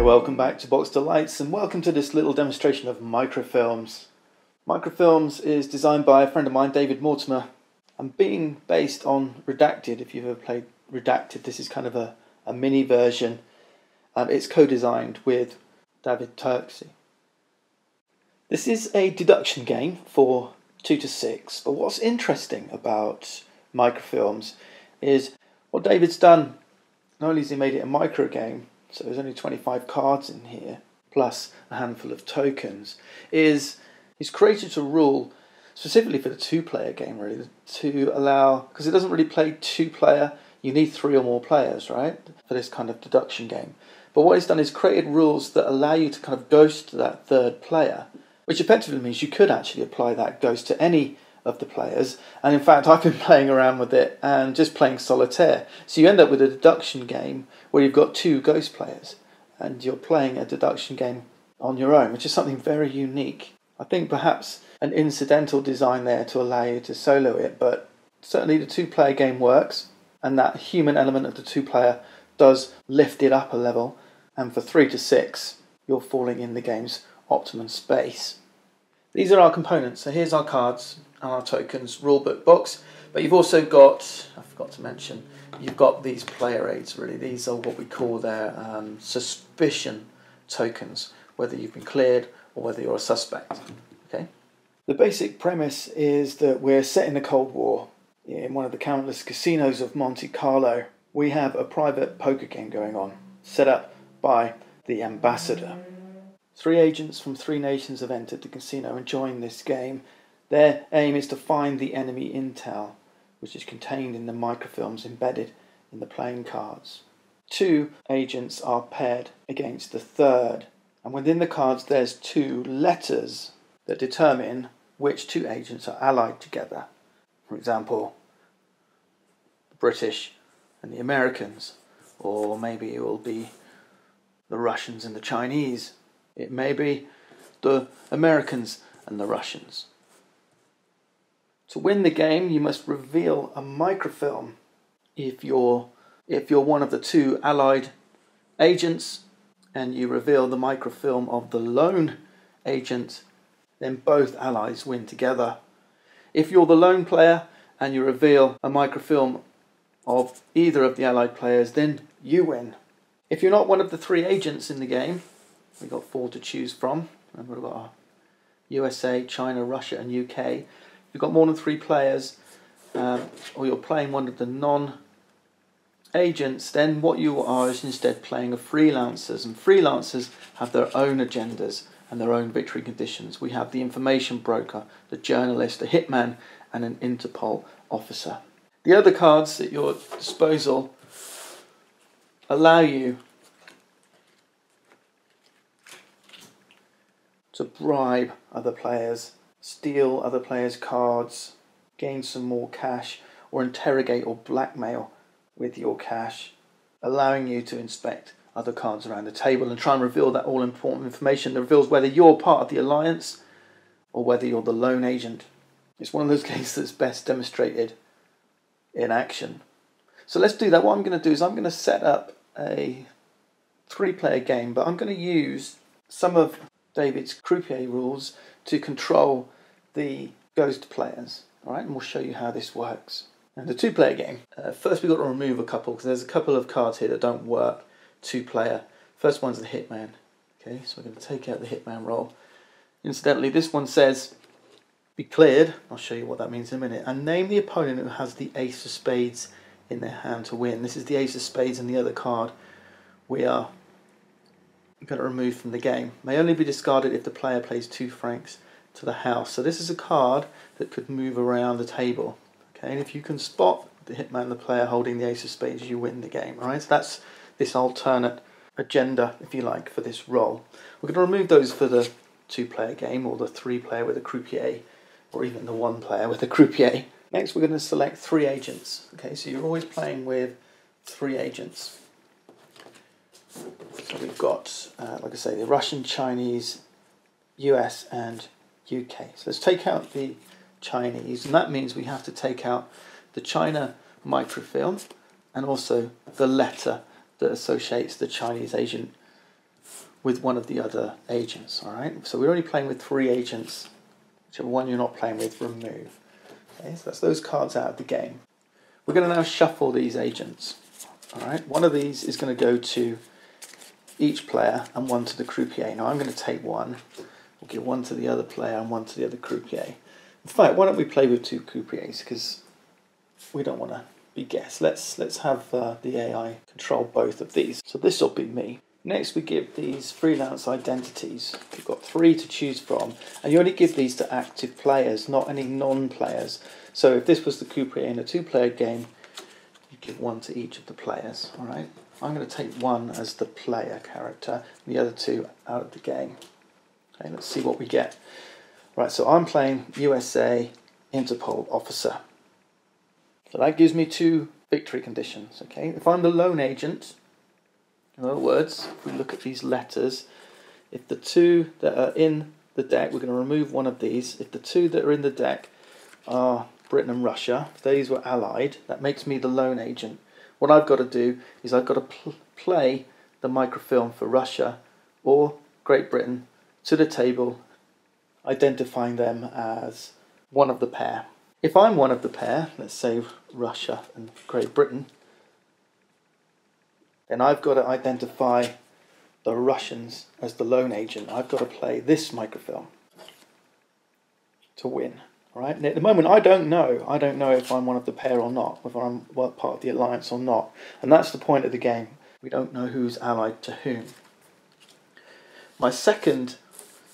welcome back to Box Delights and welcome to this little demonstration of microfilms. Microfilms is designed by a friend of mine, David Mortimer, and being based on Redacted. If you've ever played Redacted, this is kind of a mini version. It's co-designed with David Turksey. This is a deduction game for 2 to 6, but what's interesting about microfilms is what David's done. Not only has he made it a micro game, so there's only 25 cards in here, plus a handful of tokens, is he's created a rule specifically for the two-player game, really, to allow, because it doesn't really play two-player, you need 3 or more players, right, for this kind of deduction game. But what he's done is created rules that allow you to kind of ghost that third player, which effectively means you could actually apply that ghost to any of the players. And in fact, I've been playing around with it and just playing solitaire. So you end up with a deduction game where you've got 2 ghost players and you're playing a deduction game on your own, which is something very unique. I think perhaps an incidental design there to allow you to solo it, but certainly the 2-player game works, and that human element of the 2-player does lift it up a level. And for 3 to 6, you're falling in the game's optimum space. These are our components. So here's our cards and our tokens rulebook box. But you've also got, I forgot to mention, you've got these player aids, really. These are what we call their suspicion tokens, whether you've been cleared or whether you're a suspect. Okay. The basic premise is that we're set in the Cold War in one of the countless casinos of Monte Carlo. We have a private poker game going on, set up by the ambassador. 3 agents from 3 nations have entered the casino and joined this game. Their aim is to find the enemy intel, which is contained in the microfilms embedded in the playing cards. 2 agents are paired against the third, and within the cards there's 2 letters that determine which 2 agents are allied together. For example, the British and the Americans, or maybe it will be the Russians and the Chinese. It may be the Americans and the Russians. To win the game, you must reveal a microfilm. If you're one of the 2 allied agents and you reveal the microfilm of the lone agent, then both allies win together. If you're the lone player and you reveal a microfilm of either of the allied players, then you win. If you're not one of the 3 agents in the game, we've got 4 to choose from. And we've got USA, China, Russia and UK. If you've got more than 3 players, or you're playing one of the non-agents, then what you are is instead playing a freelancers. And freelancers have their own agendas and their own victory conditions. We have the information broker, the journalist, the hitman and an Interpol officer. The other cards at your disposal allow you to bribe other players, steal other players' cards, gain some more cash, or interrogate or blackmail with your cash, allowing you to inspect other cards around the table and try and reveal that all-important information that reveals whether you're part of the alliance or whether you're the lone agent. It's one of those games that's best demonstrated in action. So let's do that. What I'm going to do is I'm going to set up a 3-player game, but I'm going to use some of David's croupier rules to control the ghost players. Alright, and we'll show you how this works. And the 2-player game, first we've got to remove a couple, because there's a couple of cards here that don't work 2-player. First one's the hitman. Okay, so we're going to take out the hitman roll. Incidentally, this one says, be cleared, I'll show you what that means in a minute, and name the opponent who has the ace of spades in their hand to win. This is the ace of spades, and the other card we are going to remove from the game. May only be discarded if the player plays 2 francs to the house. So this is a card that could move around the table. Okay, and if you can spot the hitman, the player holding the ace of spades, you win the game. All right, so that's this alternate agenda, if you like, for this roll. We're going to remove those for the 2-player game, or the 3-player with a croupier, or even the 1-player with a croupier. Next, we're going to select 3 agents. Okay, so you're always playing with 3 agents. So we've got, like I say, the Russian, Chinese, US and UK. So let's take out the Chinese, and that means we have to take out the China microfilm and also the letter that associates the Chinese agent with one of the other agents, alright? So we're only playing with 3 agents. Whichever one you're not playing with, remove. Okay, so that's those cards out of the game. We're going to now shuffle these agents. Alright, one of these is going to go to each player and one to the croupier. Now I'm going to take one, we'll give one to the other player and one to the other croupier. In fact, why don't we play with 2 croupiers, because we don't want to be guessed. Let's have the AI control both of these. So this will be me. Next we give these freelance identities. We've got 3 to choose from, and you only give these to active players, not any non-players. So if this was the croupier in a 2-player game, you give 1 to each of the players. All right. I'm going to take 1 as the player character, and the other 2 out of the game. Okay, let's see what we get. Right, so I'm playing USA Interpol officer. So that gives me 2 victory conditions. Okay, if I'm the lone agent, in other words, if we look at these letters, if the 2 that are in the deck, we're going to remove one of these. If the 2 that are in the deck are Britain and Russia, if these were allied, that makes me the lone agent. What I've got to do is I've got to play the microfilm for Russia or Great Britain to the table, identifying them as one of the pair. If I'm one of the pair, let's say Russia and Great Britain, then I've got to identify the Russians as the lone agent. I've got to play this microfilm to win. All right? And at the moment, I don't know if I'm one of the pair or not, whether I'm part of the alliance or not. And that's the point of the game. We don't know who's allied to whom. My second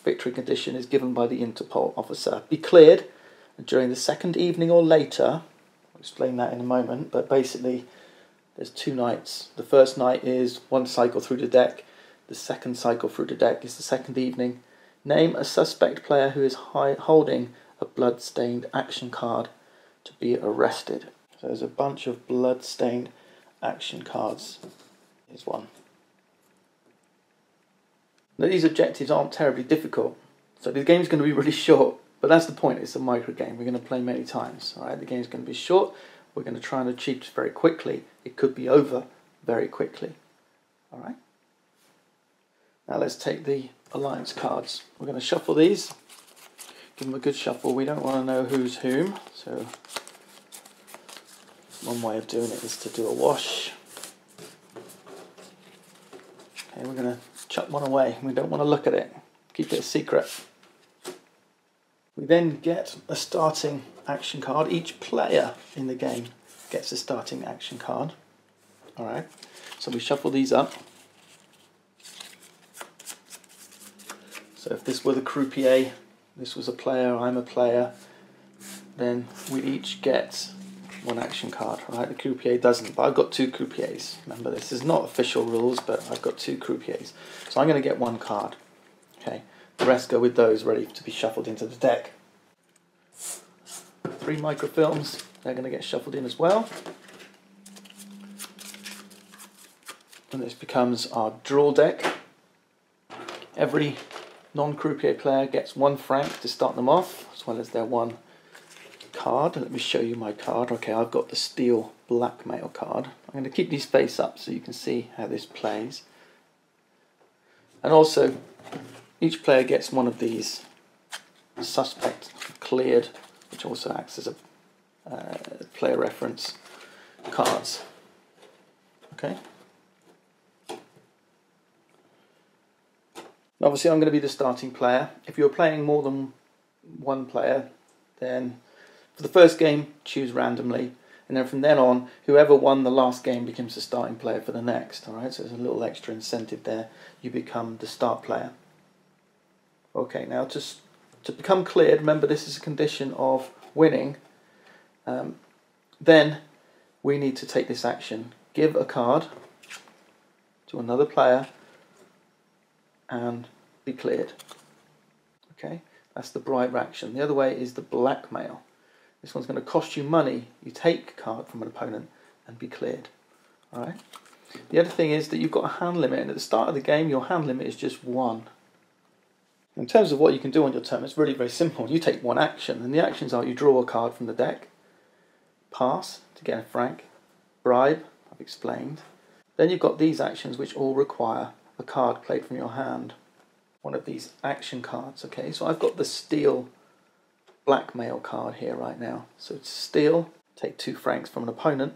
victory condition is given by the Interpol officer. Be cleared during the second evening or later. I'll explain that in a moment, but basically there's 2 nights. The first night is 1 cycle through the deck. The second cycle through the deck is the second evening. Name a suspect player who is holding a blood-stained action card to be arrested. So there's a bunch of blood-stained action cards. Here's one. Now these objectives aren't terribly difficult, so the game's going to be really short, but that's the point. It's a micro game. We're going to play many times. All right, the game's going to be short. We're going to try and achieve this very quickly. It could be over very quickly. All right. Now let's take the alliance cards. We're going to shuffle these. Give them a good shuffle. We don't want to know who's whom, so one way of doing it is to do a wash. Okay, we're going to chuck one away. We don't want to look at it. Keep it a secret. We then get a starting action card. Each player in the game gets a starting action card. Alright, so we shuffle these up. So if this were the croupier, this was a player, I'm a player, then we each get 1 action card. Right, the croupier doesn't, but I've got 2 croupiers. Remember, this is not official rules, but I've got 2 croupiers. So I'm going to get 1 card. Okay, the rest go with those ready to be shuffled into the deck. 3 microfilms, they're going to get shuffled in as well. And this becomes our draw deck. Every non-croupier player gets 1 franc to start them off, as well as their 1 card. Let me show you my card. Okay, I've got the steel blackmail card. I'm going to keep these face up so you can see how this plays. And also, each player gets 1 of these suspect cleared, which also acts as a player reference cards. Okay. Obviously I'm going to be the starting player. If you're playing more than 1 player, then for the first game choose randomly, and then from then on whoever won the last game becomes the starting player for the next. Alright, so there's a little extra incentive there. You become the start player. Okay, now to become cleared, remember this is a condition of winning, then we need to take this action. Give a card to another player and be cleared. Okay, that's the bribe action. The other way is the blackmail. This one's going to cost you money. You take a card from an opponent and be cleared. Alright. The other thing is that you've got a hand limit, and at the start of the game your hand limit is just 1. In terms of what you can do on your turn, it's really very simple. You take 1 action, and the actions are you draw a card from the deck, pass to get a franc, bribe, I've explained. Then you've got these actions which all require a card played from your hand, one of these action cards. Okay, so I've got the steal blackmail card here right now. So it's steal, take 2 francs from an opponent,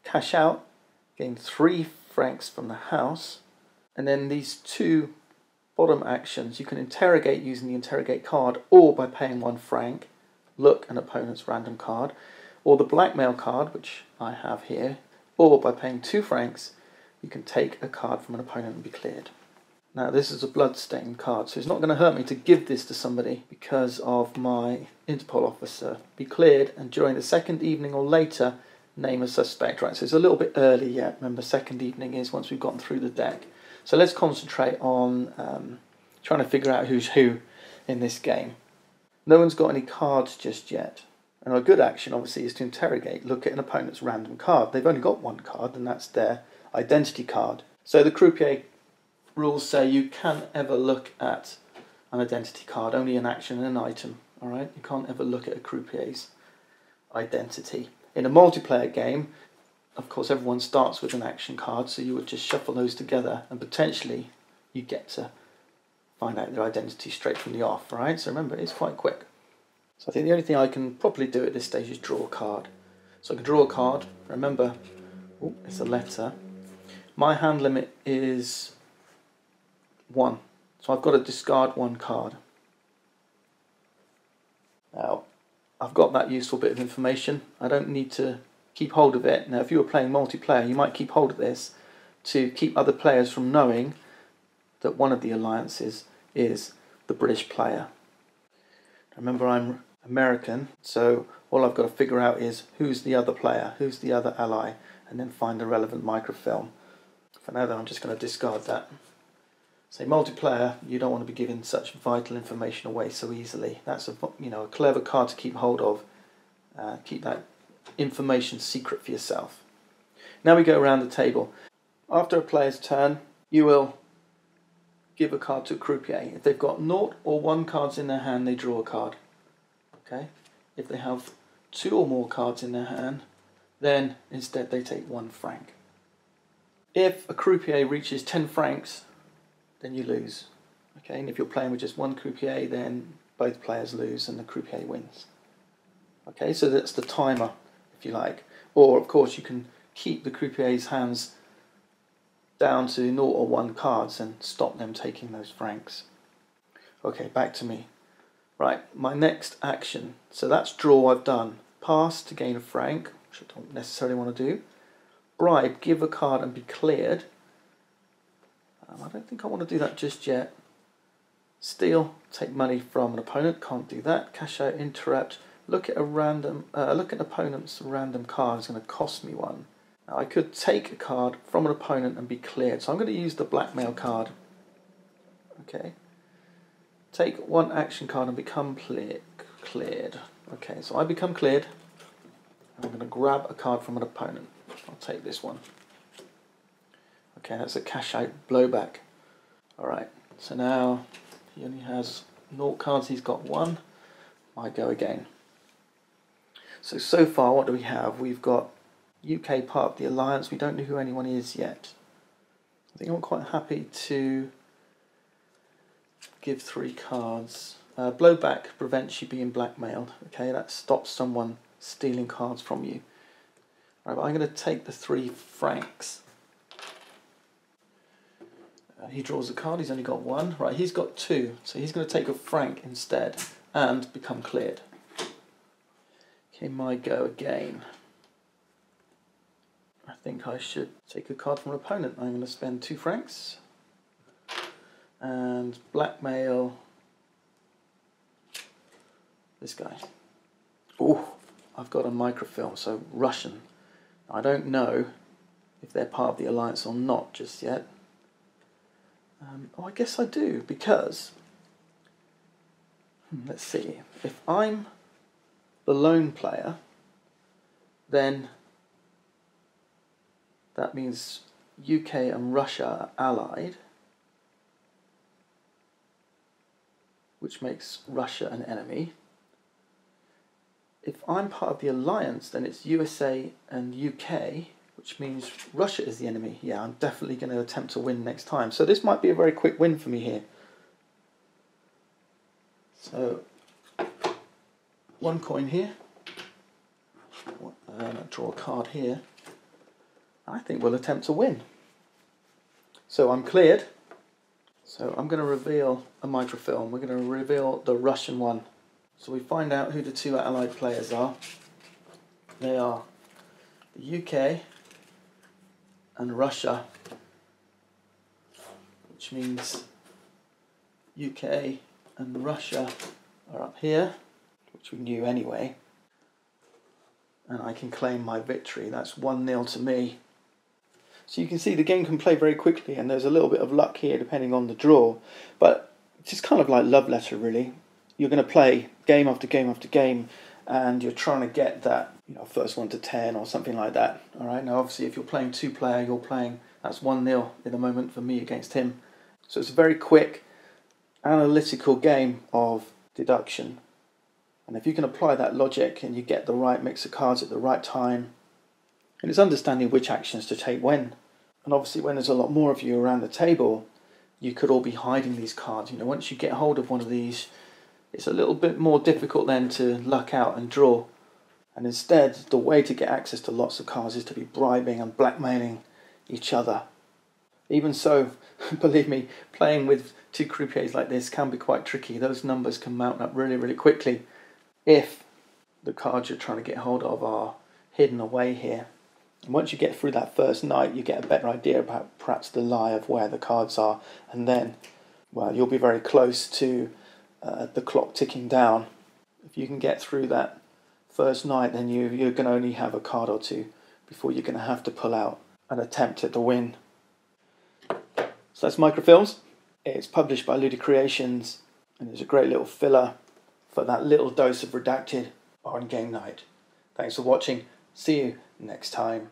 cash out, gain 3 francs from the house, and then these 2 bottom actions you can interrogate using the interrogate card, or by paying 1 franc, look an opponent's random card, or the blackmail card, which I have here, or by paying 2 francs, you can take a card from an opponent and be cleared. Now this is a blood-stained card, so it's not going to hurt me to give this to somebody because of my Interpol officer. Be cleared, and during the second evening or later, name a suspect. Right, so it's a little bit early yet. Remember, second evening is once we've gotten through the deck. So let's concentrate on trying to figure out who's who in this game. No one's got any cards just yet. And a good action, obviously, is to interrogate. Look at an opponent's random card. They've only got 1 card, and that's their identity card. So the croupier rules say you can't ever look at an identity card, only an action and an item. All right, you can't ever look at a croupier's identity. In a multiplayer game, of course, everyone starts with an action card, so you would just shuffle those together, and potentially you get to find out their identity straight from the off. Right, so remember, it's quite quick. So I think the only thing I can properly do at this stage is draw a card. So I can draw a card. Remember, it's a letter. My hand limit is 1, so I've got to discard 1 card. Now, I've got that useful bit of information. I don't need to keep hold of it. Now, if you were playing multiplayer, you might keep hold of this to keep other players from knowing that one of the alliances is the British player. Remember, I'm American, so all I've got to figure out is who's the other player, who's the other ally, and then find the relevant microfilm. For now, though, I'm just going to discard that. Say multiplayer, you don't want to be giving such vital information away so easily. That's a clever card to keep hold of. Keep that information secret for yourself. Now we go around the table. After a player's turn, you will give a card to a croupier. If they've got 0 or 1 cards in their hand, they draw a card. Okay. If they have 2 or more cards in their hand, then instead they take 1 franc. If a croupier reaches 10 francs, then you lose. Okay, and if you're playing with just 1 croupier, then both players lose and the croupier wins. Okay, so that's the timer, if you like. Or, of course, you can keep the croupier's hands down to 0 or 1 cards and stop them taking those francs. Okay, back to me. Right, my next action. So that's draw, I've done. Pass to gain a franc, which I don't necessarily want to do. Bribe, give a card and be cleared. I don't think I want to do that just yet. Steal, take money from an opponent, can't do that. Cash out, interrupt. Look at an opponent's random card, it's going to cost me 1. Now I could take a card from an opponent and be cleared, so I'm going to use the blackmail card. Okay. Take 1 action card and become cleared. Okay, so I become cleared. I'm going to grab a card from an opponent. I'll take this one. Okay, that's a cash out blowback. Alright, so now he only has 0 cards, he's got 1. I go again. So far what do we have? We've got UK part of the alliance, we don't know who anyone is yet. I think I'm quite happy to give 3 cards. Blowback prevents you being blackmailed. Okay, that stops someone stealing cards from you. Right, but I'm going to take the 3 francs. He draws a card, he's only got 1. Right, he's got 2, so he's going to take a franc instead and become cleared. Okay, my go again. I think I should take a card from an opponent. I'm going to spend 2 francs and blackmail this guy. Oh, I've got a microfilm, so Russian. I don't know if they're part of the alliance or not just yet. Oh, I guess I do, because let's see, if I'm the lone player, then that means UK and Russia are allied, which makes Russia an enemy. If I'm part of the alliance, then it's USA and UK, which means Russia is the enemy. Yeah, I'm definitely going to attempt to win next time. So this might be a very quick win for me here. So, 1 coin here. Draw a card here. I think we'll attempt to win. So I'm cleared. So I'm going to reveal a microfilm. We're going to reveal the Russian one. So we find out who the 2 allied players are. They are the UK and Russia, which means UK and Russia are up here, which we knew anyway. And I can claim my victory. That's 1-0 to me. So you can see the game can play very quickly, and there's a little bit of luck here depending on the draw. But it's just kind of like love letter, really. You're going to play game after game after game, and you're trying to get that, first 1 to 10 or something like that. All right. Now, obviously, if you're playing 2-player, that's 1-0 in the moment for me against him. So it's a very quick, analytical game of deduction. And if you can apply that logic and you get the right mix of cards at the right time, and it's understanding which actions to take when. And obviously when there's a lot more of you around the table, you could all be hiding these cards. Once you get hold of one of these, it's a little bit more difficult then to luck out and draw. And instead, the way to get access to lots of cards is to be bribing and blackmailing each other. Even so, believe me, playing with 2 croupiers like this can be quite tricky. Those numbers can mount up really, really quickly if the cards you're trying to get hold of are hidden away here. And once you get through that first night, you get a better idea about perhaps the lie of where the cards are, and then, well, you'll be very close to the clock ticking down. If you can get through that first night, then you're going to only have a card or 2 before you're going to have to pull out and attempt at the win. So that's Microfilms. It's published by Ludi Creations, and it's a great little filler for that little dose of Redacted on game night. Thanks for watching. See you next time.